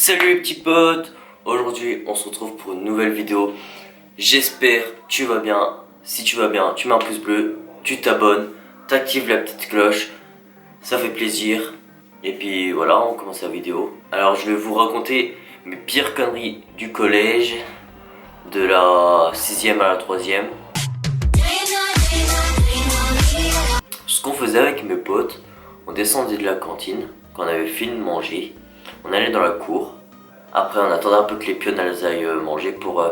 Salut les petits potes. Aujourd'hui on se retrouve pour une nouvelle vidéo. J'espère que tu vas bien. Si tu vas bien, tu mets un pouce bleu, tu t'abonnes, t'actives la petite cloche. Ça fait plaisir. Et puis voilà, on commence la vidéo. Alors je vais vous raconter mes pires conneries du collège, de la 6ème à la 3ème. Ce qu'on faisait avec mes potes, on descendait de la cantine quand on avait fini de manger. On allait dans la cour. Après on attendait un peu que les pionnes elles aillent manger pour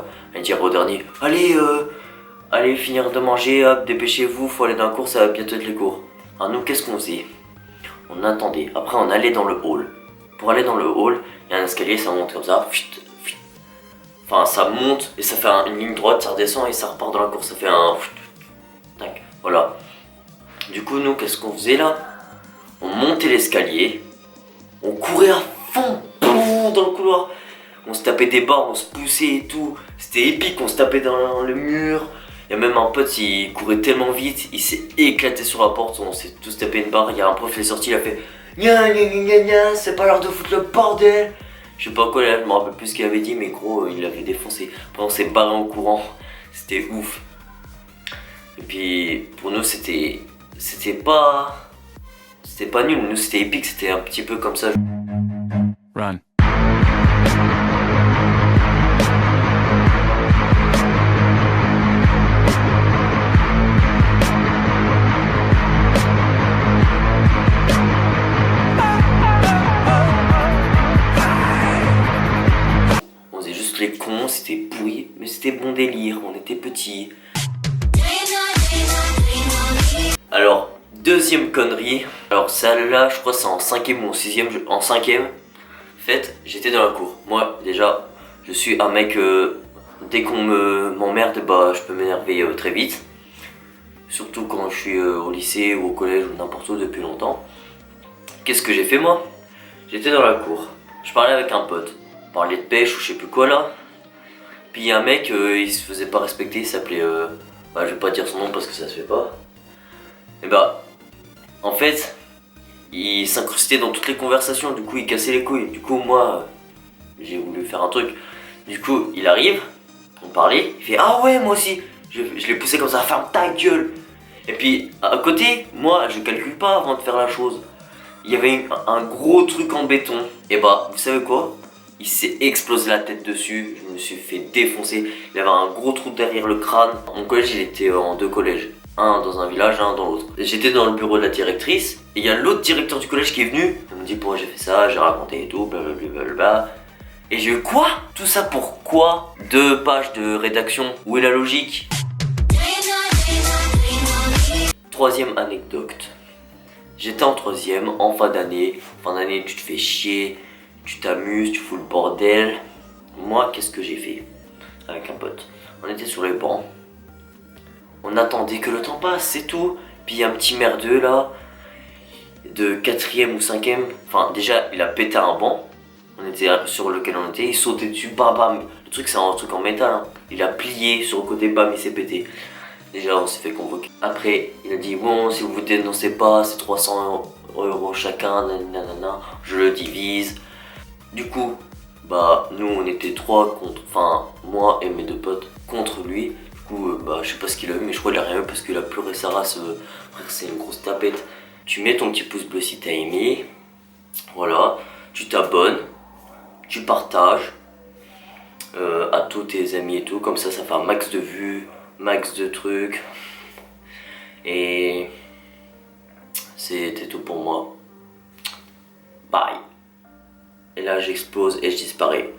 dire au dernier: allez finir de manger, hop, dépêchez-vous, faut aller dans la cour, ça va bientôt être les cours. Alors nous qu'est-ce qu'on faisait? On attendait, après on allait dans le hall. Pour aller dans le hall, il y a un escalier, ça monte comme ça. Enfin ça monte et ça fait une ligne droite, ça redescend et ça repart dans la cour, ça fait un... Tac, voilà. Du coup nous qu'est-ce qu'on faisait là? On montait l'escalier, on courait à fond dans le couloir, on se tapait des barres, on se poussait et tout, c'était épique, on se tapait dans le mur. Il y a même un pote, il courait tellement vite, il s'est éclaté sur la porte, on s'est tous tapé une barre. Il y a un prof qui est sorti, il a fait gna gna gna gna, c'est pas l'heure de foutre le bordel. Je sais pas quoi, là, je me rappelle plus ce qu'il avait dit, mais gros, il l'avait défoncé. Après on s'est barré en courant, c'était ouf. Et puis pour nous c'était pas nul, nous c'était épique, c'était un petit peu comme ça. Run. On faisait juste les cons, c'était pourri, mais c'était bon délire, on était petits. Alors, deuxième connerie. Alors celle-là, je crois c'est en 5ème ou en 6ème. En 5ème, fait, j'étais dans la cour. Moi, déjà, je suis un mec, dès qu'on m'emmerde, bah je peux m'énerver très vite. Surtout quand je suis au lycée ou au collège ou n'importe où depuis longtemps. Qu'est-ce que j'ai fait moi? J'étais dans la cour, je parlais avec un pote. On parlait de pêche ou je sais plus quoi là. Puis il y a un mec, il se faisait pas respecter, il s'appelait... je vais pas dire son nom parce que ça se fait pas. Et bah, en fait, il s'incrustait dans toutes les conversations, du coup il cassait les couilles. Du coup moi, j'ai voulu faire un truc. Du coup il arrive, on parlait, il fait ah ouais moi aussi. Je l'ai poussé comme ça, ferme ta gueule. Et puis à côté, moi je calcule pas avant de faire la chose. Il y avait un gros truc en béton. Et bah vous savez quoi? Il s'est explosé la tête dessus, je me suis fait défoncer. Il avait un gros trou derrière le crâne. Mon collège il était en 2 collèges. Un dans un village, un dans l'autre. J'étais dans le bureau de la directrice et il y a l'autre directeur du collège qui est venu. Il me dit pourquoi j'ai fait ça, j'ai raconté et tout, blablabla. Et j'ai eu quoi? Tout ça pour quoi? 2 pages de rédaction, où est la logique? 3ème anecdote. J'étais en 3ème, en fin d'année. Fin d'année tu te fais chier, tu t'amuses, tu fous le bordel. Moi qu'est-ce que j'ai fait? Avec un pote, on était sur les bancs. On attendait que le temps passe, c'est tout. Puis il y a un petit merdeux là, de 4ème ou 5ème. Enfin déjà il a pété un banc. On était sur lequel on était, il sautait dessus, bam bam. Le truc c'est un truc en métal hein. Il a plié sur le côté, bam, il s'est pété. Déjà on s'est fait convoquer. Après il a dit bon si vous vous dénoncez pas, c'est 300 € chacun, nanana. Je le divise. Du coup, bah nous on était 3 contre, enfin moi et mes 2 potes contre lui. Je sais pas ce qu'il a eu, mais je crois qu'il a rien eu parce qu'il a pleuré sa race. Frère, c'est une grosse tapette. Tu mets ton petit pouce bleu si t'as aimé. Voilà, tu t'abonnes, tu partages à tous tes amis et tout. Comme ça fait un max de vues, max de trucs. Et c'était tout pour moi. Bye. Et là, j'explose et je disparais.